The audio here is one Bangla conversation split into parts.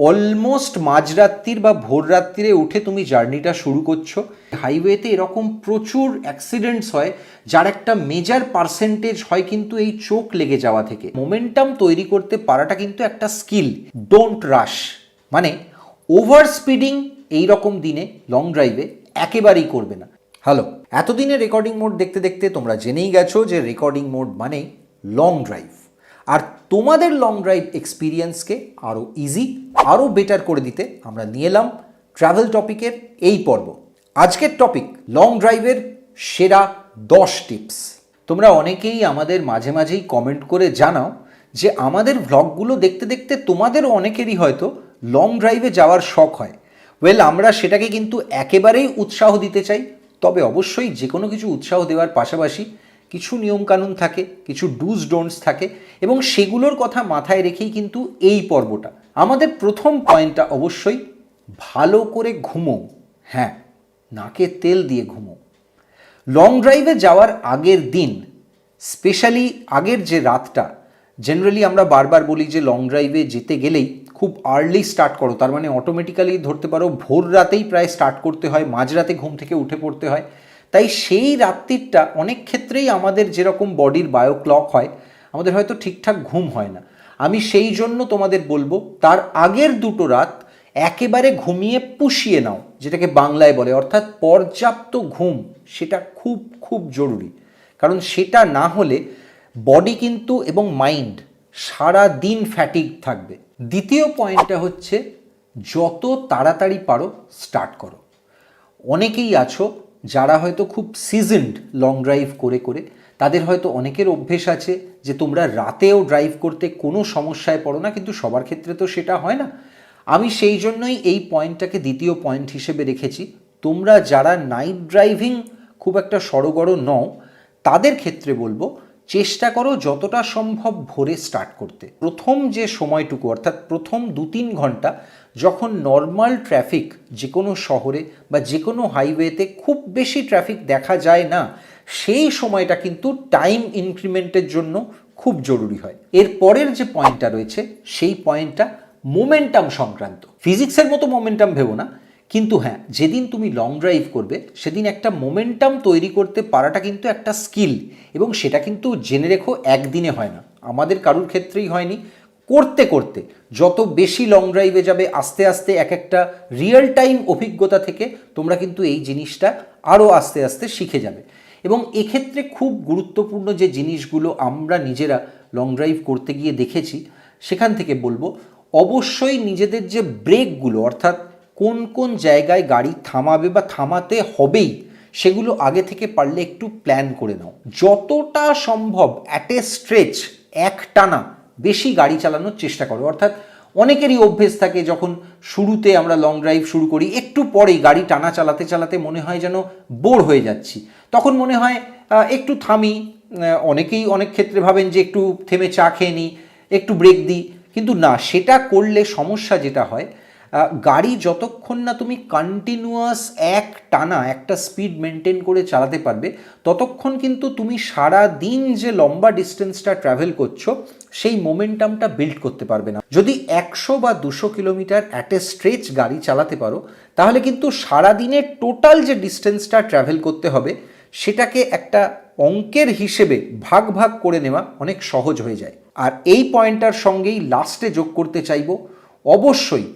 অলমোস্ট মাঝরাত্রির বা ভোর রাত্রিরে উঠে তুমি জার্নিটা শুরু করছো। হাইওয়েতে এরকম প্রচুর অ্যাক্সিডেন্টস হয় যার একটা মেজর পার্সেন্টেজ হয় কিন্তু এই চোখ লেগে যাওয়া থেকে। মোমেন্টাম তৈরি করতে পারাটা কিন্তু একটা স্কিল। ডোন্ট রাশ, মানে ওভার স্পিডিং এই রকম দিনে লং ড্রাইভে একেবারেই করবে না। হ্যালো, এতদিনে রেকর্ডিং মোড দেখতে দেখতে তোমরা জেনেই গেছো যে রেকর্ডিং মোড মানে লং ড্রাইভ। আর তোমাদের লং ড্রাইভ এক্সপিরিয়েন্সকে আরও ইজি, আরও বেটার করে দিতে আমরা নিয়ে এলাম ট্রাভেল টপিকের এই পর্ব। আজকের টপিক লং ড্রাইভের সেরা 10 টিপস। তোমরা অনেকেই আমাদের মাঝে মাঝেই কমেন্ট করে জানাও যে আমাদের ভ্লগগুলো দেখতে দেখতে তোমাদেরও অনেকেরই হয়তো লং ড্রাইভে যাওয়ার শখ হয়। আমরা সেটাকে কিন্তু একেবারেই উৎসাহ দিতে চাই, তবে অবশ্যই যে কোনো কিছু উৎসাহ দেওয়ার পাশাপাশি কিছু নিয়মকানুন থাকে, কিছু ডুজ ডোন্টস থাকে, এবং সেগুলোর কথা মাথায় রেখেই কিন্তু এই পর্বটা। আমাদের প্রথম পয়েন্টটা অবশ্যই ভালো করে ঘুমো। হ্যাঁ, নাকে তেল দিয়ে ঘুমো। লং ড্রাইভে যাওয়ার আগের দিন, স্পেশালি আগের যে রাতটা, জেনারেলি আমরা বারবার বলি যে লং ড্রাইভে যেতে গেলেই খুব আর্লি স্টার্ট করো, তার মানে অটোমেটিক্যালি ধরতে পারো ভোর রাতেই প্রায় স্টার্ট করতে হয়, মাঝরাতে ঘুম থেকে উঠে পড়তে হয়। তাই সেই রাত্রিটা অনেক ক্ষেত্রেই আমাদের যেরকম বডির বায়ো ক্লক হয়, আমাদের হয়তো ঠিকঠাক ঘুম হয় না। আমি সেই জন্য তোমাদের বলবো তার আগের দুটো রাত একেবারে ঘুমিয়ে পুষিয়ে নাও, যেটাকে বাংলায় বলে, অর্থাৎ পর্যাপ্ত ঘুম। সেটা খুব খুব জরুরি, কারণ সেটা না হলে বডি কিন্তু এবং মাইন্ড সারা দিন ফ্যাটিগ থাকবে। দ্বিতীয় পয়েন্টটা হচ্ছে যত তাড়াতাড়ি পারো স্টার্ট করো। অনেকেই আছো যারা হয়তো খুব সিজনড লং ড্রাইভ করে করে, তাদের হয়তো অনেকের অভ্যেস আছে যে তোমরা রাতেও ড্রাইভ করতে কোনো সমস্যায় পড়ো না, কিন্তু সবার ক্ষেত্রে তো সেটা হয় না। আমি সেই জন্যই এই পয়েন্টটাকে দ্বিতীয় পয়েন্ট হিসেবে রেখেছি। তোমরা যারা নাইট ড্রাইভিং খুব একটা সড়গড় নও, তাদের ক্ষেত্রে বলবো চেষ্টা করো যতটা সম্ভব ভোরে স্টার্ট করতে। প্রথম যে সময়টুকু, অর্থাৎ প্রথম 2-3 ঘন্টা যখন নর্মাল ট্রাফিক যে কোনো শহরে বা যে কোনো হাইওয়েতে খুব বেশি ট্রাফিক দেখা যায় না, সেই সময়টা কিন্তু টাইম ইনক্রিমেন্টের জন্য খুব জরুরি হয়। এর পরের যে পয়েন্টটা রয়েছে সেই পয়েন্টটা মোমেন্টাম সংক্রান্ত। ফিজিক্সের মতো মোমেন্টাম ভেবো না, কিন্তু হ্যাঁ, যেদিন তুমি লং ড্রাইভ করবে সেদিন একটা মোমেন্টাম তৈরি করতে পারাটা কিন্তু একটা স্কিল, এবং সেটা কিন্তু জেনে রেখো একদিনে হয় না। আমাদের কারুর ক্ষেত্রেই হয়নি। করতে করতে যত বেশি লং ড্রাইভে যাবে, আস্তে আস্তে এক একটা রিয়েল টাইম অভিজ্ঞতা থেকে তোমরা কিন্তু এই জিনিসটা আরও আস্তে আস্তে শিখে যাবে। এবং এক্ষেত্রে খুব গুরুত্বপূর্ণ যে জিনিসগুলো আমরা নিজেরা লং ড্রাইভ করতে গিয়ে দেখেছি, সেখান থেকে বলবো অবশ্যই নিজেদের যে ব্রেকগুলো, অর্থাৎ কোন কোন জায়গায় গাড়ি থামাবে বা থামাতে হবেই, সেগুলো আগে থেকে পারলে একটু প্ল্যান করে নাও। যতটা সম্ভব অ্যাট এ স্ট্রেচ একটানা বেশি গাড়ি চালানোর চেষ্টা করো। অর্থাৎ অনেকেরই অভ্যেস থাকে যখন শুরুতে আমরা লং ড্রাইভ শুরু করি, একটু পরেই গাড়ি টানা চালাতে চালাতে মনে হয় যেন বোর হয়ে যাচ্ছি, তখন মনে হয় একটু থামি। অনেকেই অনেক ক্ষেত্রে ভাবেন যে একটু থেমে চা খেয়ে নিই, একটু ব্রেক দিই, কিন্তু না, সেটা করলে সমস্যা যেটা হয়, গাড়ি যতক্ষণ না তুমি কন্টিনিউয়াস এক টানা একটা স্পিড মেনটেন করে চালাতে পারবে, ততক্ষণ কিন্তু তুমি সারা দিন যে লম্বা ডিস্টেন্সটা ট্রাভেল করছো সেই মোমেন্টামটা বিল্ড করতে পারবে না। যদি 100 বা 200 কিলোমিটার অ্যাট এ স্ট্রেচ গাড়ি চালাতে পারো, তাহলে কিন্তু সারা দিনের টোটাল যে ডিস্টেন্সটা ট্রাভেল করতে হবে সেটাকে একটা অঙ্কের হিসেবে ভাগ ভাগ করে নেওয়া অনেক সহজ হয়ে যায়। আর এই পয়েন্টটার সঙ্গেই লাস্টে যোগ করতে চাইবো, অবশ্যই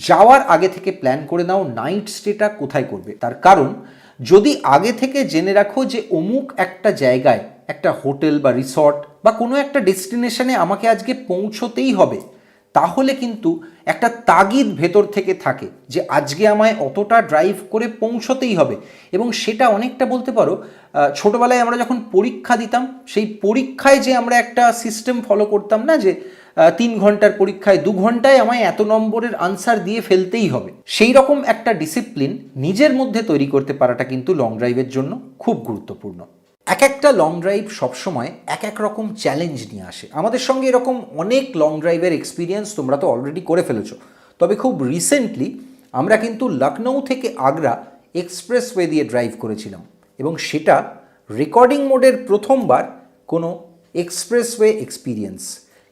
যাওয়ার আগে থেকে প্ল্যান করে নাও নাইট স্টেটা কোথায় করবে। তার কারণ যদি আগে থেকে জেনে রাখো যে অমুক একটা জায়গায় একটা হোটেল বা রিসর্ট বা কোনো একটা ডেস্টিনেশনে আমাকে আজকে পৌঁছতেই হবে, তাহলে কিন্তু একটা তাগিদ ভেতর থেকে থাকে যে আজকে আমায় অতটা ড্রাইভ করে পৌঁছতেই হবে। এবং সেটা অনেকটা বলতে পারো, ছোটোবেলায় আমরা যখন পরীক্ষা দিতাম, সেই পরীক্ষায় যে আমরা একটা সিস্টেম ফলো করতাম না, যে 3 ঘন্টার পরীক্ষায় 2 ঘন্টায় আমায় এত নম্বরের আনসার দিয়ে ফেলতেই হবে, সেই রকম একটা ডিসিপ্লিন নিজের মধ্যে তৈরি করতে পারাটা কিন্তু লং ড্রাইভের জন্য খুব গুরুত্বপূর্ণ। এক একটা লং ড্রাইভ সবসময় এক এক রকম চ্যালেঞ্জ নিয়ে আসে। আমাদের সঙ্গে এরকম অনেক লং ড্রাইভের এক্সপিরিয়েন্স তোমরা তো অলরেডি করে ফেলেছো, তবে খুব রিসেন্টলি আমরা কিন্তু লখনৌ থেকে আগ্রা এক্সপ্রেসওয়ে দিয়ে ড্রাইভ করেছিলাম, এবং সেটা রেকর্ডিং মোডের প্রথমবার কোনো এক্সপ্রেসওয়ে এক্সপিরিয়েন্স।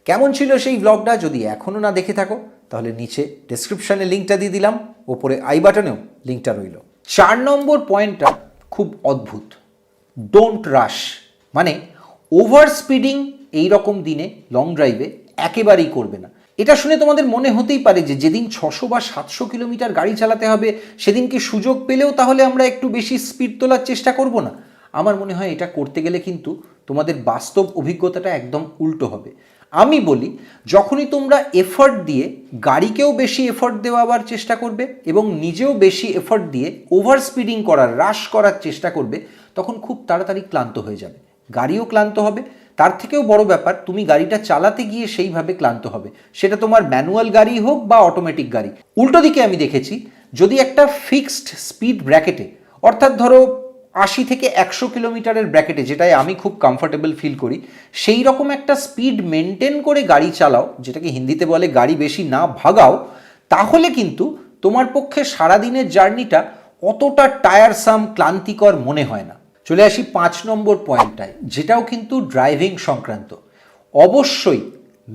কেমন ছিল সেই ব্লগটা যদি এখনও না দেখে থাকো, তাহলে নিচে ডেসক্রিপশানে লিঙ্কটা দিয়ে দিলাম, ওপরে আই বাটনেও লিঙ্কটা রইল। 4 নম্বর পয়েন্টটা খুব অদ্ভুত, ডোন্ট রাশ। মানে ওভার স্পিডিং এই রকম দিনে লং ড্রাইভে একেবারেই করবে না। এটা শুনে তোমাদের মনে হতেই পারে যে যেদিন 600 বা 700 কিলোমিটার গাড়ি চালাতে হবে সেদিন কি সুযোগ পেলেও তাহলে আমরা একটু বেশি স্পিড তোলার চেষ্টা করব না? আমার মনে হয় এটা করতে গেলে কিন্তু তোমাদের বাস্তব অভিজ্ঞতাটা একদম উল্টো হবে। আমি বলি, যখনই তোমরা এফর্ট দিয়ে গাড়িকেও বেশি এফর্ট দেওয়াবার চেষ্টা করবে এবং নিজেও বেশি এফর্ট দিয়ে ওভার স্পিডিং করার, রাশ করার চেষ্টা করবে, তখন খুব তাড়াতাড়ি ক্লান্ত হয়ে যাবে, গাড়িও ক্লান্ত হবে। তার থেকেও বড় ব্যাপার, তুমি গাড়িটা চালাতে গিয়ে সেইভাবে ক্লান্ত হবে, সেটা তোমার ম্যানুয়াল গাড়ি হোক বা অটোমেটিক গাড়ি। উল্টো দিকে আমি দেখেছি, যদি একটা ফিক্সড স্পিড ব্র্যাকেটে, অর্থাৎ ধরো 80 থেকে 100 কিলোমিটারের ব্র্যাকেটে, যেটাই আমি খুব কমফোর্টেবল ফিল করি, সেই রকম একটা স্পিড মেনটেন করে গাড়ি চালাও, যেটাকে হিন্দিতে বলে গাড়ি বেশি না ভাগাও, তাহলে কিন্তু তোমার পক্ষে সারাদিনের জার্নিটা অতটা টায়ারসাম, ক্লান্তিকর মনে হয় না। চলে আসি 5 নম্বর পয়েন্টটায়, যেটাও কিন্তু ড্রাইভিং সংক্রান্ত। অবশ্যই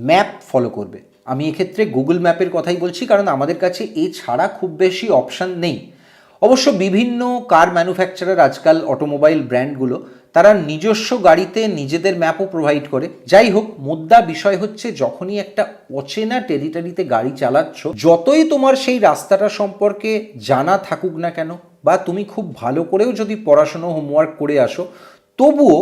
ম্যাপ ফলো করবে। আমি এক্ষেত্রে গুগল ম্যাপের কথাই বলছি, কারণ আমাদের কাছে এছাড়া খুব বেশি অপশান নেই। অবশ্য বিভিন্ন কার ম্যানুফ্যাকচারার আজকাল, অটোমোবাইল ব্র্যান্ডগুলো, তারা নিজস্ব গাড়িতে নিজেদের ম্যাপও প্রোভাইড করে। যাই হোক, মুদ্রা বিষয় হচ্ছে, যখনই একটা অচেনা টেরিটরিতে গাড়ি চালাচ্ছ, যতই তোমার সেই রাস্তাটা সম্পর্কে জানা থাকুক না কেন, বা তুমি খুব ভালো করেও যদি পড়াশোনা, হোমওয়ার্ক করে আসো, তবুও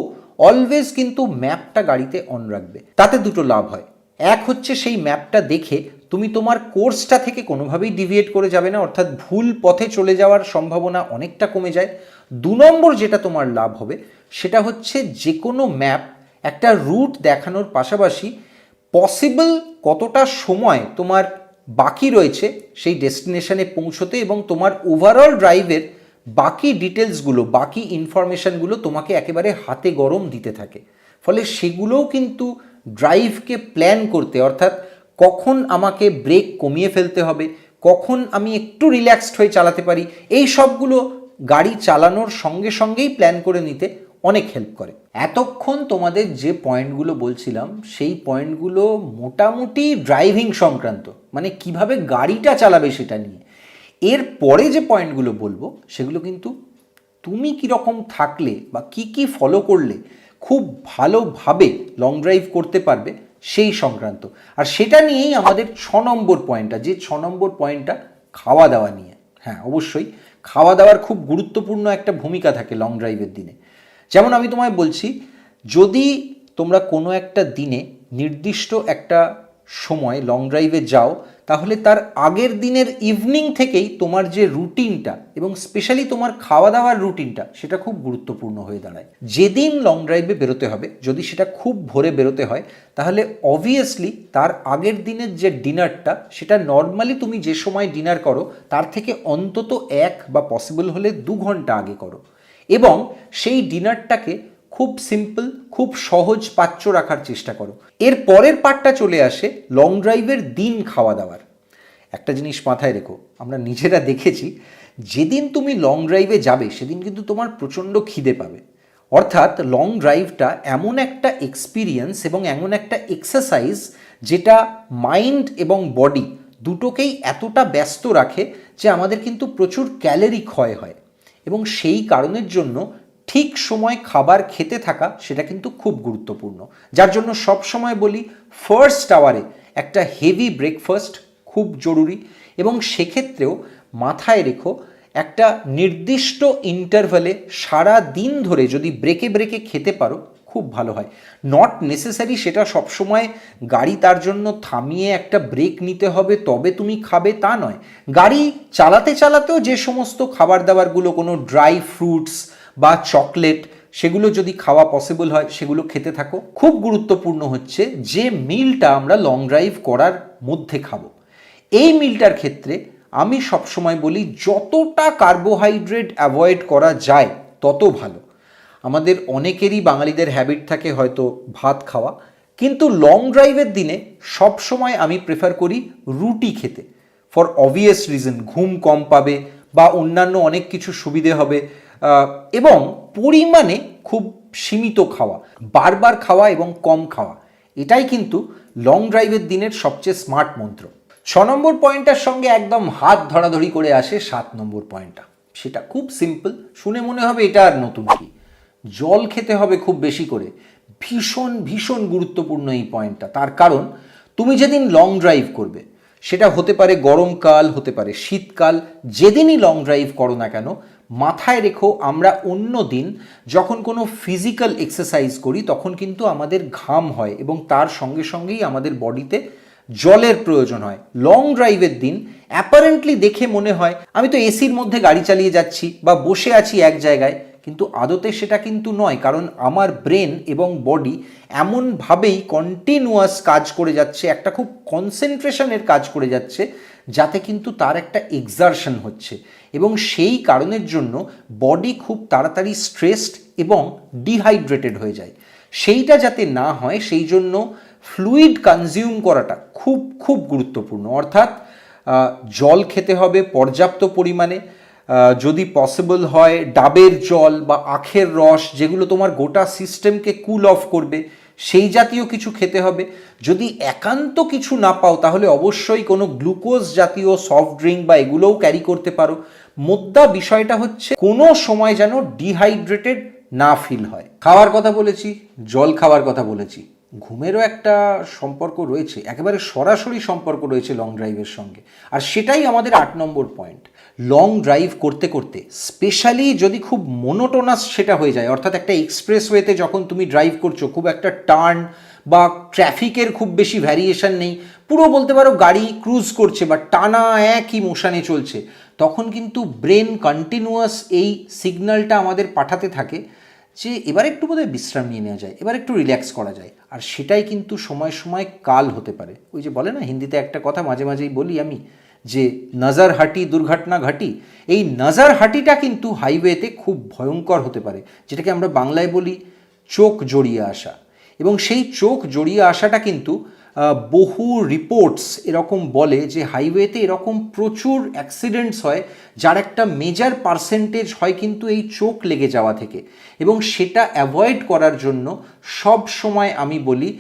অলওয়েজ কিন্তু ম্যাপটা গাড়িতে অন রাখবে। তাতে দুটো লাভ হয়। এক হচ্ছে, সেই ম্যাপটা দেখে তুমি তোমার কোর্সটা থেকে কোনোভাবেই ডিভিয়েট করে যাবে না, অর্থাৎ ভুল পথে চলে যাওয়ার সম্ভাবনা অনেকটা কমে যায়। 2 নম্বর যেটা তোমার লাভ হবে, সেটা হচ্ছে যে কোনো ম্যাপ একটা রুট দেখানোর পাশাপাশি পসিবল কতটা সময় তোমার বাকি রয়েছে সেই ডেস্টিনেশনে পৌঁছতে, এবং তোমার ওভারঅল ড্রাইভের বাকি ডিটেলসগুলো, বাকি ইনফরমেশানগুলো তোমাকে একেবারে হাতে গরম দিতে থাকে। ফলে সেগুলোও কিন্তু ড্রাইভকে প্ল্যান করতে, অর্থাৎ কখন আমাকে ব্রেক কমিয়ে ফেলতে হবে, কখন আমি একটু রিল্যাক্সড হয়ে চালাতে পারি, এই সবগুলো গাড়ি চালানোর সঙ্গে সঙ্গেই প্ল্যান করে নিতে অনেক হেল্প করে। এতক্ষণ তোমাদের যে পয়েন্টগুলো বলছিলাম, সেই পয়েন্টগুলো মোটামুটি ড্রাইভিং সংক্রান্ত, মানে কিভাবে গাড়িটা চালাবে সেটা নিয়ে। এর পরে যে পয়েন্টগুলো বলবো, সেগুলো কিন্তু তুমি কীরকম থাকলে বা কি ফলো করলে খুব ভালোভাবে লং ড্রাইভ করতে পারবে সেই সংক্রান্ত। আর সেটা নিয়েই আমাদের 6 নম্বর পয়েন্টটা, যে 6 নম্বর পয়েন্টটা খাওয়া দাওয়া নিয়ে। হ্যাঁ, অবশ্যই খাওয়া দাওয়ার খুব গুরুত্বপূর্ণ একটা ভূমিকা থাকে লং ড্রাইভের দিনে। যেমন আমি তোমায় বলছি, যদি তোমরা কোনো একটা দিনে নির্দিষ্ট একটা সময় লং ড্রাইভে যাও, তাহলে তার আগের দিনের ইভিনিং থেকেই তোমার যে রুটিনটা, এবং স্পেশালি তোমার খাওয়া দাওয়ার রুটিনটা, সেটা খুব গুরুত্বপূর্ণ হয়ে দাঁড়ায়। যেদিন লং ড্রাইভে বেরোতে হবে, যদি সেটা খুব ভোরে বেরোতে হয়, তাহলে অবভিয়াসলি তার আগের দিনের যে ডিনারটা, সেটা নর্মালি তুমি যে সময় ডিনার করো তার থেকে অন্তত 1 বা পসিবল হলে 2 ঘন্টা আগে করো, এবং সেই ডিনারটাকে খুব সিম্পল, খুব সহজ পাচ্য রাখার চেষ্টা করো। এর পরের পার্টটা চলে আসে লং ড্রাইভের দিন খাওয়া দাওয়ার। একটা জিনিস মাথায় রেখো, আমরা নিজেরা দেখেছি, যেদিন তুমি লং ড্রাইভে যাবে সেদিন কিন্তু তোমার প্রচণ্ড খিদে পাবে। অর্থাৎ লং ড্রাইভটা এমন একটা এক্সপিরিয়েন্স এবং এমন একটা এক্সারসাইজ, যেটা মাইন্ড এবং বডি দুটোকেই এতটা ব্যস্ত রাখে যে আমাদের কিন্তু প্রচুর ক্যালোরি ক্ষয় হয়, এবং সেই কারণের জন্য ঠিক সময় খাবার খেতে থাকা সেটা কিন্তু খুব গুরুত্বপূর্ণ। যার জন্য সব সময় বলি, ফার্স্ট আওয়ারে একটা হেভি ব্রেকফাস্ট খুব জরুরি, এবং সেক্ষেত্রেও মাথায় রেখো, একটা নির্দিষ্ট ইন্টারভ্যালে সারা দিন ধরে যদি ব্রেকে ব্রেকে খেতে পারো খুব ভালো হয়। নট নেসেসারি সেটা সবসময় গাড়ি তার জন্য থামিয়ে একটা ব্রেক নিতে হবে তবে তুমি খাবে, তা নয়। গাড়ি চালাতে চালাতেও যে সমস্ত খাবার দাবারগুলো, কোনো ড্রাই ফ্রুটস বা চকলেট, সেগুলো যদি খাওয়া পসিবল হয় সেগুলো খেতে থাকো। খুব গুরুত্বপূর্ণ হচ্ছে যে মিলটা আমরা লং ড্রাইভ করার মধ্যে খাবো, এই মিলটার ক্ষেত্রে আমি সবসময় বলি, যতটা কার্বোহাইড্রেট অ্যাভয়েড করা যায় তত ভালো। আমাদের অনেকেরই, বাঙালিদের হ্যাবিট থাকে হয়তো ভাত খাওয়া, কিন্তু লং ড্রাইভের দিনে সব সময় আমি প্রেফার করি রুটি খেতে, ফর অবভিয়াস রিজন, ঘুম কম পাবে বা অন্যান্য অনেক কিছু সুবিধে হবে, এবং পরিমাণে খুব সীমিত খাওয়া, বারবার খাওয়া এবং কম খাওয়া, এটাই কিন্তু লং ড্রাইভের দিনের সবচেয়ে স্মার্ট মন্ত্র। নম্বর পয়েন্টটার সঙ্গে একদম হাত ধরাধরি করে আসে 7 নম্বর পয়েন্টটা। সেটা খুব সিম্পল, শুনে মনে হবে এটা আর নতুন কি। জল খেতে হবে খুব বেশি করে। ভীষণ ভীষণ গুরুত্বপূর্ণ এই পয়েন্টটা। তার কারণ তুমি যেদিন লং ড্রাইভ করবে, সেটা হতে পারে গরমকাল, হতে পারে শীতকাল, যেদিনই লং ড্রাইভ করো না কেন, মাথায় রেখো আমরা অন্য দিন যখন কোনো ফিজিক্যাল এক্সারসাইজ করি তখন কিন্তু আমাদের ঘাম হয় এবং তার সঙ্গে সঙ্গেই আমাদের বডিতে জলের প্রয়োজন হয়। লং ড্রাইভের দিন অ্যাপারেন্টলি দেখে মনে হয় আমি তো এসির মধ্যে গাড়ি চালিয়ে যাচ্ছি বা বসে আছি এক জায়গায়, কিন্তু আদতে সেটা কিন্তু নয়। কারণ আমার ব্রেন এবং বডি এমনভাবেই কন্টিনিউয়াস কাজ করে যাচ্ছে, একটা খুব কনসেন্ট্রেশনের কাজ করে যাচ্ছে, যাতে কিন্তু তার একটা এক্সারশন হচ্ছে এবং সেই কারণের জন্য বডি খুব তাড়াতাড়ি স্ট্রেসড এবং ডিহাইড্রেটেড হয়ে যায়। সেইটা যাতে না হয় সেই জন্য ফ্লুইড কনজিউম করাটা খুব খুব গুরুত্বপূর্ণ। অর্থাৎ জল খেতে হবে পর্যাপ্ত পরিমাণে, যদি পসিবল হয় ডাবের জল বা আখের রস, যেগুলো তোমার গোটা সিস্টেমকে কুল অফ করবে, সেই জাতীয় কিছু খেতে হবে। যদি একান্ত কিছু না পাও তাহলে অবশ্যই কোনো গ্লুকোজ জাতীয় সফট ড্রিঙ্ক বা এগুলোও ক্যারি করতে পারো। মোদ্দা বিষয়টা হচ্ছে কোনো সময় যেন ডিহাইড্রেটেড না ফিল হয়। খাওয়ার কথা বলেছি, জল খাওয়ার কথা বলেছি, ঘুমেরও একটা সম্পর্ক রয়েছে, একেবারে সরাসরি সম্পর্ক রয়েছে লং ড্রাইভের সঙ্গে। আর সেটাই আমাদের 8 নম্বর পয়েন্ট। লং ড্রাইভ করতে করতে স্পেশালি যদি খুব মোনোটোনাস সেটা হয়ে যায়, অর্থাৎ একটা এক্সপ্রেসওয়েতে যখন তুমি ড্রাইভ করছো, খুব একটা টার্ন বা ট্রাফিকের খুব বেশি ভ্যারিয়েশন নেই, পুরো বলতে পারো গাড়ি ক্রুজ করছে বা টানা একই মোশনে চলছে, তখন কিন্তু ব্রেন কন্টিনিউয়াস এই সিগন্যালটা আমাদের পাঠাতে থাকে যে এবার একটু বোধহয় বিশ্রাম নিয়ে নেওয়া যায়, এবার একটু রিল্যাক্স করা যায়। আর সেটাই কিন্তু সময় সময় কাল হতে পারে। ওই যে বলে না হিন্দিতে একটা কথা মাঝে মাঝেই বলি আমি, যে নজর হাটি দুর্ঘটনা ঘাটি। এই নজর হাটিটা কিন্তু হাইওয়েতে খুব ভয়ঙ্কর হতে পারে, যেটাকে আমরা বাংলায় বলি চোখ জড়িয়ে আসা। এবং সেই চোখ জড়িয়ে আসাটা কিন্তু বহু রিপোর্টস এরকম বলে যে হাইওয়েতে এরকম প্রচুর অ্যাক্সিডেন্টস হয় যার একটা মেজর পার্সেন্টেজ হয় কিন্তু এই চোখ লেগে যাওয়া থেকে। এবং সেটা অ্যাভয়েড করার জন্য সব সময় আমি বলি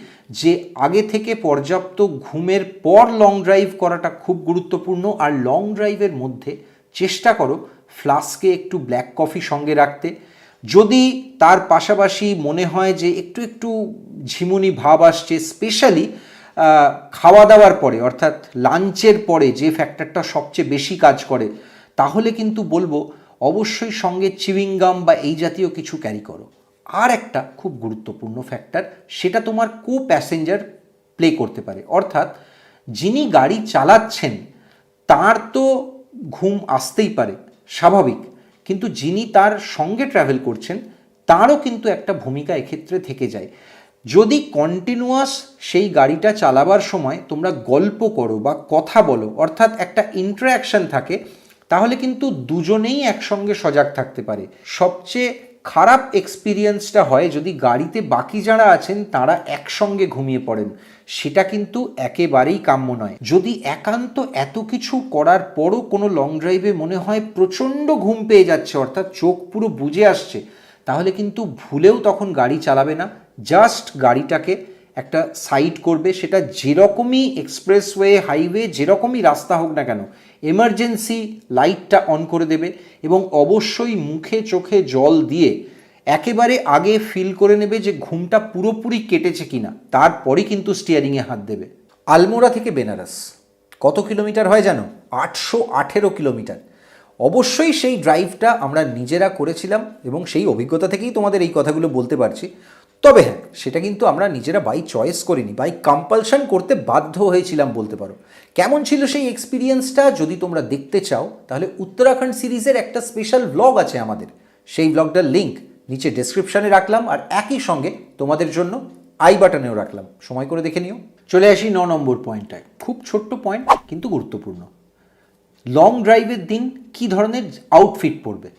যে আগে থেকে পর্যাপ্ত ঘুমের পর লং ড্রাইভ করাটা খুব গুরুত্বপূর্ণ। আর লং ড্রাইভের মধ্যে চেষ্টা করো ফ্লাস্কে একটু ব্ল্যাক কফি সঙ্গে রাখতে। যদি তার পাশাপাশি মনে হয় যে একটু একটু ঝিমুনি ভাব আসছে, স্পেশালি খাওয়া দাওয়ার পরে অর্থাৎ লাঞ্চের পরে যে ফ্যাক্টরটা সবচেয়ে বেশি কাজ করে, তাহলে কিন্তু বলবো অবশ্যই সঙ্গে চিউইংগাম বা এই জাতীয় কিছু ক্যারি করো। আর একটা খুব গুরুত্বপূর্ণ ফ্যাক্টর, সেটা তোমার কো প্যাসেঞ্জার প্লে করতে পারে। অর্থাৎ যিনি গাড়ি চালাচ্ছেন তার তো ঘুম আসতেই পারে, স্বাভাবিক, কিন্তু যিনি তার সঙ্গে ট্রাভেল করছেন তারও কিন্তু একটা ভূমিকা এক্ষেত্রে থেকে যায়। যদি কন্টিনিউয়াস সেই গাড়িটা চালাবার সময় তোমরা গল্প করো বা কথা বলো, অর্থাৎ একটা ইন্টারাকশন থাকে, তাহলে কিন্তু দুজনেই একসঙ্গে সজাগ থাকতে পারে। সবচেয়ে খারাপ এক্সপিরিয়েন্সটা হয় যদি গাড়িতে বাকি যারা আছেন তারা একসঙ্গে ঘুমিয়ে পড়েন, সেটা কিন্তু একেবারেই কাম্য নয়। যদি একান্ত এত কিছু করার পরও কোনো লং ড্রাইভে মনে হয় প্রচণ্ড ঘুম পেয়ে যাচ্ছে, অর্থাৎ চোখ পুরো বুজে আসছে, তাহলে কিন্তু ভুলেও তখন গাড়ি চালাবে না। জাস্ট গাড়িটাকে একটা সাইড করবে, সেটা যেরকমই এক্সপ্রেসওয়ে হাইওয়ে যেরকমই রাস্তা হোক না কেন, এমার্জেন্সি লাইটটা অন করে দেবে এবং অবশ্যই মুখে চোখে জল দিয়ে একেবারে আগে ফিল করে নেবে যে ঘুমটা পুরোপুরি কেটেছে কিনা, তারপরে কিন্তু স্টিয়ারিংয়ে হাত দেবে। আলমোড়া থেকে বেনারস কত কিলোমিটার হয় জানো? 818 কিলোমিটার। অবশ্যই সেই ড্রাইভটা আমরা নিজেরা করেছিলাম এবং সেই অভিজ্ঞতা থেকেই তোমাদের এই কথাগুলো বলতে পারছি। তবে হ্যাঁ, সেটা কিন্তু আমরা নিজেরা বাই চয়েস করিনি, বাই কম্পালশন করতে বাধ্য হয়েছিলাম বলতে পারো। কেমন ছিল সেই এক্সপিরিয়েন্সটা যদি তোমরা দেখতে চাও, তাহলে উত্তরাখণ্ড সিরিজের একটা স্পেশাল ব্লগ আছে আমাদের, সেই ব্লগটার লিঙ্ক নিচে ডেসক্রিপশানে রাখলাম, আর একই সঙ্গে তোমাদের জন্য আই বাটনেও রাখলাম, সময় করে দেখে নিও। চলে আসি 9 নম্বর পয়েন্টটায়। খুব ছোট্ট পয়েন্ট কিন্তু গুরুত্বপূর্ণ। লং ড্রাইভের দিন কী ধরনের আউটফিট পরবে?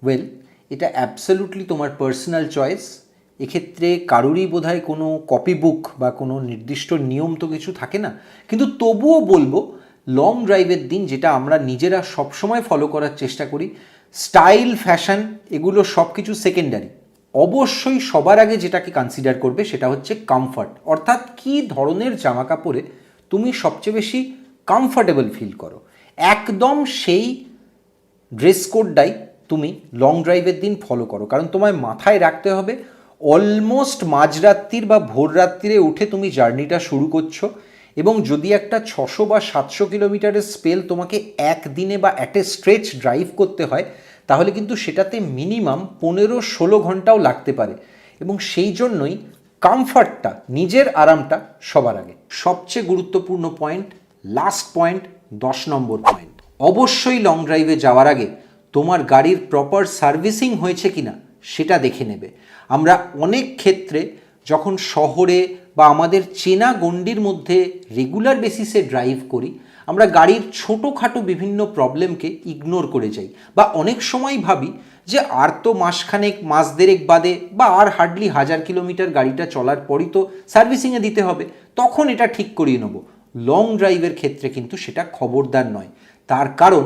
ওয়েল, এটা অ্যাবসলিউটলি তোমার পার্সোনাল চয়েস। এক্ষেত্রে কারোরই বোধহয় কোনো কপি বুক বা কোনো নির্দিষ্ট নিয়ম তো কিছু থাকে না, কিন্তু তবুও বলবো লং ড্রাইভের দিন যেটা আমরা নিজেরা সবসময় ফলো করার চেষ্টা করি, স্টাইল ফ্যাশন এগুলো সব কিছু সেকেন্ডারি। অবশ্যই সবার আগে যেটাকে কনসিডার করবে সেটা হচ্ছে কমফর্ট, অর্থাৎ কী ধরনের জামা কাপড়ে তুমি সবচেয়ে বেশি কমফর্টেবল ফিল করো, একদম সেই ড্রেস কোডটাই তুমি লং ড্রাইভের দিন ফলো করো। কারণ তোমায় মাথায় রাখতে হবে অলমোস্ট মাঝরাত্রির বা ভোর রাত্রিরে উঠে তুমি জার্নিটা শুরু করছো, এবং যদি একটা 600 বা 700 কিলোমিটারের স্পেল তোমাকে একদিনে বা অ্যাট এ স্ট্রেচ ড্রাইভ করতে হয়, তাহলে কিন্তু সেটাতে মিনিমাম 15-16 ঘন্টাও লাগতে পারে। এবং সেই জন্যই কমফর্টটা, নিজের আরামটা সবার আগে। সবচেয়ে গুরুত্বপূর্ণ পয়েন্ট, লাস্ট পয়েন্ট, 10 নম্বর পয়েন্ট, অবশ্যই লং ড্রাইভে যাওয়ার আগে তোমার গাড়ির প্রপার সার্ভিসিং হয়েছে কিনা সেটা দেখে নেবে। আমরা অনেক ক্ষেত্রে যখন শহরে বা আমাদের চেনা গণ্ডির মধ্যে রেগুলার বেসিসে ড্রাইভ করি, আমরা গাড়ির ছোটোখাটো বিভিন্ন প্রবলেমকে ইগনোর করে যাই, বা অনেক সময় ভাবি যে আর তো মাসখানেক মাস দেড়েক বাদে বা আর হার্ডলি 1000 কিলোমিটার গাড়িটা চলার পরই তো সার্ভিসিংয়ে দিতে হবে, তখন এটা ঠিক করিয়ে নেব। লং ড্রাইভের ক্ষেত্রে কিন্তু সেটা খবরদার নয়। তার কারণ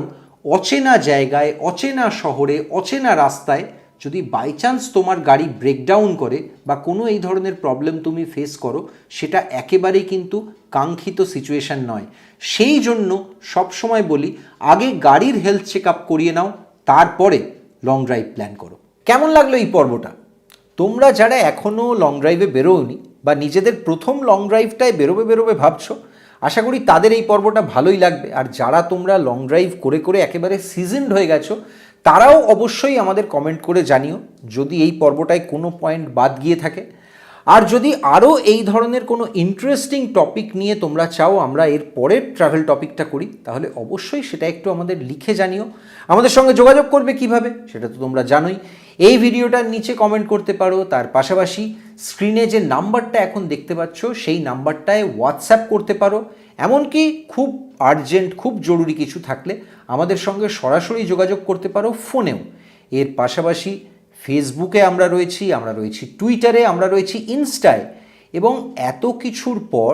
অচেনা জায়গায়, অচেনা শহরে, অচেনা রাস্তায় যদি বাই চান্স তোমার গাড়ি ব্রেকডাউন করে বা কোনো এই ধরনের প্রবলেম তুমি ফেস করো, সেটা একেবারেই কিন্তু কাঙ্ক্ষিত সিচুয়েশন নয়। সেই জন্য সবসময় বলি, আগে গাড়ির হেলথ চেক আপ করিয়ে নাও, তারপরে লং ড্রাইভ প্ল্যান করো। কেমন লাগলো এই পর্বটা? তোমরা যারা এখনও লং ড্রাইভে বেরোওনি বা নিজেদের প্রথম লং ড্রাইভটায় বেরোবে ভাবছো, আশা করি তাদের এই পর্বটা ভালোই লাগবে। আর যারা তোমরা লং ড্রাইভ করে করে একেবারে সিজনড হয়ে গেছো, তারাও অবশ্যই আমাদের কমেন্ট করে জানিও যদি এই পর্বটায় কোনো পয়েন্ট বাদ গিয়ে থাকে। আর যদি আরও এই ধরনের কোনো ইন্টারেস্টিং টপিক নিয়ে তোমরা চাও আমরা এর পরের ট্রাভেল টপিকটা করি, তাহলে অবশ্যই সেটা একটু আমাদের লিখে জানিও। আমাদের সঙ্গে যোগাযোগ করবে কিভাবে সেটা তো তোমরা জানোই, এই ভিডিওটার নিচে কমেন্ট করতে পারো। তার পাশাপাশি স্ক্রিনে যে নাম্বারটা এখন দেখতে পাচ্ছ সেই নাম্বারটায় হোয়াটসঅ্যাপ করতে পারো। এমনকি খুব আর্জেন্ট, খুব জরুরি কিছু থাকলে আমাদের সঙ্গে সরাসরি যোগাযোগ করতে পারো ফোনেও। এর পাশাপাশি ফেসবুকে আমরা রয়েছি টুইটারে, আমরা রয়েছি ইনস্টায়। এবং এত কিছুর পর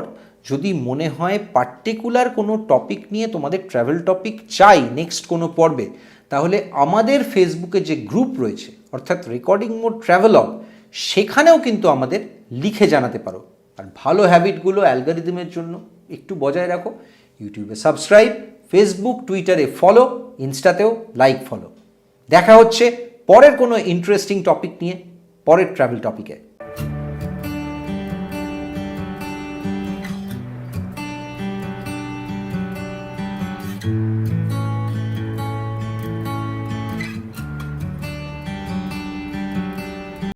যদি মনে হয় পার্টিকুলার কোনো টপিক নিয়ে তোমাদের ট্রাভেল টপিক চাই নেক্সট কোনো পর্বে, তাহলে আমাদের ফেসবুকে যে গ্রুপ রয়েছে অর্থাৎ রেকর্ডিং মোড ট্রাভেলগ, সেখানেও কিন্তু আমাদের লিখে জানাতে পারো। আর ভালো হ্যাবিটগুলো অ্যালগরিদমের জন্য একটু বজায় রাখো। ইউটিউবে সাবস্ক্রাইব, ফেসবুক টুইটারে ফলো, ইনস্টাতেও লাইক ফলো। দেখা হচ্ছে পরের কোনো ইন্টারেস্টিং টপিক নিয়ে, পরের ট্রাভেল টপিকে।